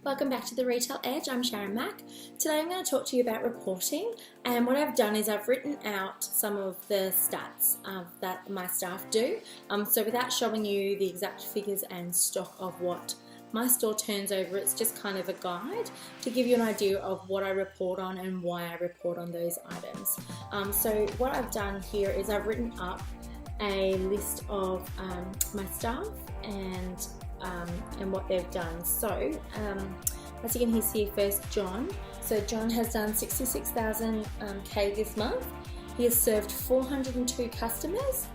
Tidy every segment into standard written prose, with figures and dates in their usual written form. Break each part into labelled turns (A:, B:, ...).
A: Welcome back to the Retail Edge. I'm Sharon Mack. Today I'm going to talk to you about reporting, and what I've done is I've written out some of the stats that my staff do. So without showing you the exact figures and stock of what my store turns over, it's just kind of a guide to give you an idea of what I report on and why I report on those items. So what I've done here is I've written up a list of my staff and what they've done. So as you can see first, John. So John has done 66,000 K this month. He has served 402 customers.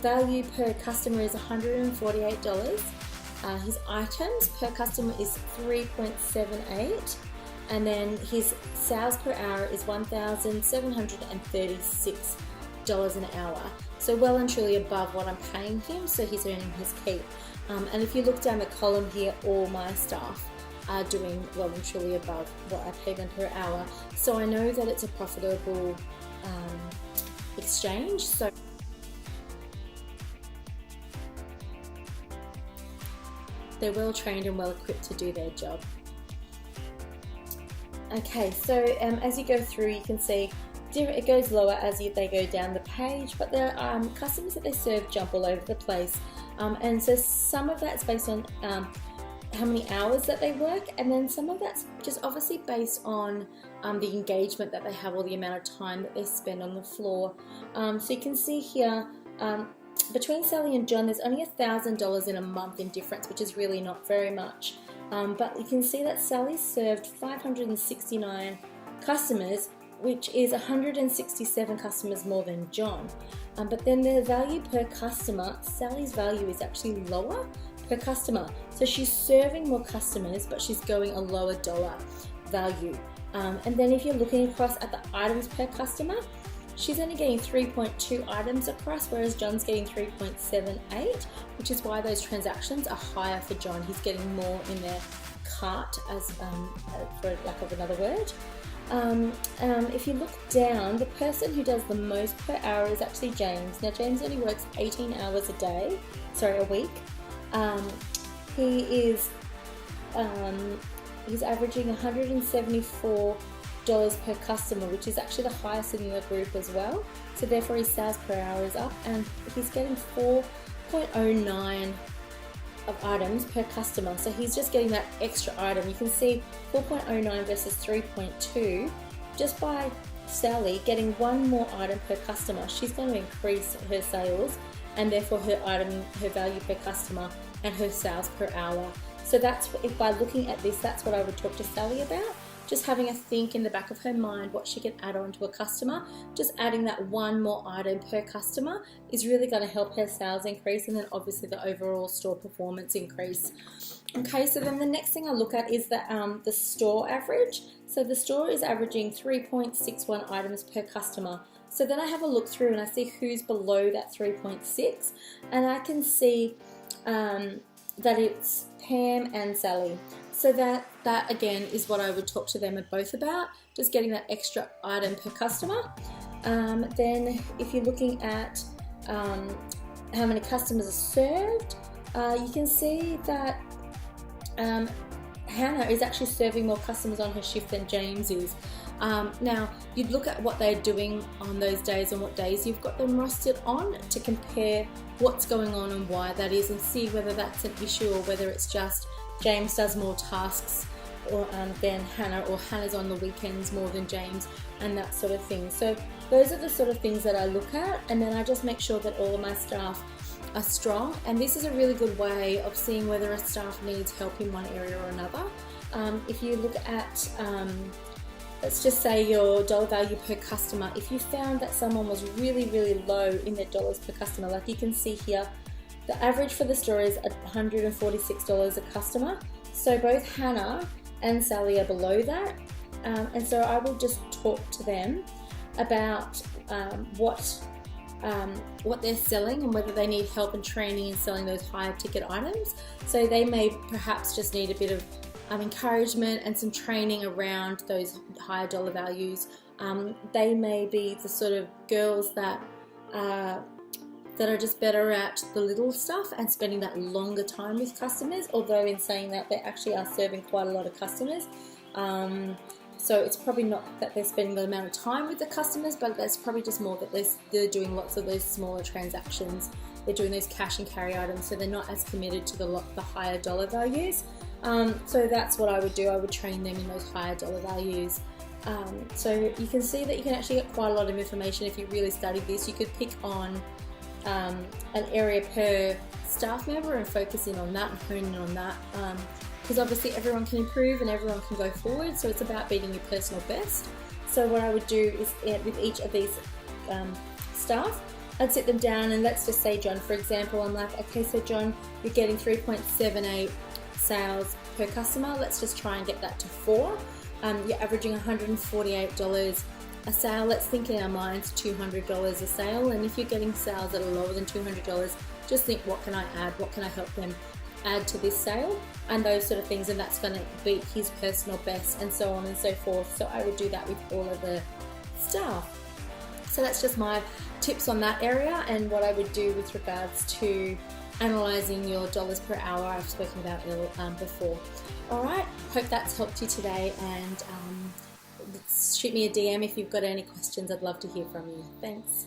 A: Value per customer is $148. His items per customer is 3.78, and then his sales per hour is $1,736 an hour. So well and truly above what I'm paying him, so he's earning his keep. And if you look down the column here, all my staff are doing well and truly above what I pay them per hour. So I know that it's a profitable exchange. So they're well trained and well equipped to do their job. Okay, so as you go through, you can see it goes lower as they go down the page, but the customers that they serve jump all over the place. And so some of that's based on how many hours that they work, and then some of that's just obviously based on the engagement that they have or the amount of time that they spend on the floor. So you can see here, between Sally and John, there's only $1,000 in a month in difference, which is really not very much. But you can see that Sally served 569 customers, which is 167 customers more than John. But then the value per customer, Sally's value is actually lower per customer. So she's serving more customers, but she's going a lower dollar value. And then if you're looking across at the items per customer, she's only getting 3.2 items across, whereas John's getting 3.78, which is why those transactions are higher for John. He's getting more in their cart, as for lack of another word. If you look down, the person who does the most per hour is actually James. Now James only works 18 hours a week. He's averaging $174 per customer, which is actually the highest in the group as well. So therefore his sales per hour is up, and he's getting 4.09 of items per customer. So he's just getting that extra item. You can see 4.09 versus 3.2. Just by Sally getting one more item per customer, she's going to increase her sales, and therefore her value per customer and her sales per hour. So that's, if by looking at this, that's what I would talk to Sally about. Just having a think in the back of her mind what she can add on to a customer. Just adding that one more item per customer is really going to help her sales increase, and then obviously the overall store performance increase. Okay, so then the next thing I look at is the store average. So the store is averaging 3.61 items per customer. So then I have a look through and I see who's below that 3.6, and I can see that it's Pam and Sally. So that again is what I would talk to them both about, just getting that extra item per customer. Then if you're looking at how many customers are served, you can see that Hannah is actually serving more customers on her shift than James is. Now, you'd look at what they're doing on those days and what days you've got them rostered on to compare what's going on and why that is, and see whether that's an issue or whether it's just James does more tasks than Hannah, or Hannah's on the weekends more than James, and that sort of thing. So those are the sort of things that I look at, and then I just make sure that all of my staff are strong. And this is a really good way of seeing whether a staff needs help in one area or another. If you look at let's just say your dollar value per customer, if you found that someone was really, really low in their dollars per customer, like you can see here, the average for the store is $146 a customer. So both Hannah and Sally are below that. And so I will just talk to them about what they're selling and whether they need help in training and selling those higher ticket items. So they may perhaps just need a bit of encouragement and some training around those higher dollar values. They may be the sort of girls that that are just better at the little stuff and spending that longer time with customers, although in saying that they actually are serving quite a lot of customers. So it's probably not that they're spending the amount of time with the customers, but that's probably just more that they're doing lots of those smaller transactions. They're doing those cash and carry items, so they're not as committed to the higher dollar values. So that's what I would do. I would train them in those higher dollar values. So you can see that you can actually get quite a lot of information if you really studied this. You could pick on an area per staff member and focus in on that and hone in on that. Because obviously everyone can improve and everyone can go forward, so it's about beating your personal best. So what I would do is with each of these staff, I'd sit them down and let's just say John, for example, I'm like, okay, so John, you're getting 3.78 sales per customer. Let's just try and get that to 4. You're averaging $148 a sale. Let's think in our minds $200 a sale. And if you're getting sales that are lower than $200, just think, what can I add? What can I help them add to this sale? And those sort of things, and that's going to beat his personal best, and so on and so forth. So I would do that with all of the staff. So that's just my tips on that area, and what I would do with regards to analysing your dollars per hour I've spoken about before. Alright, hope that's helped you today, and shoot me a DM if you've got any questions. I'd love to hear from you. Thanks.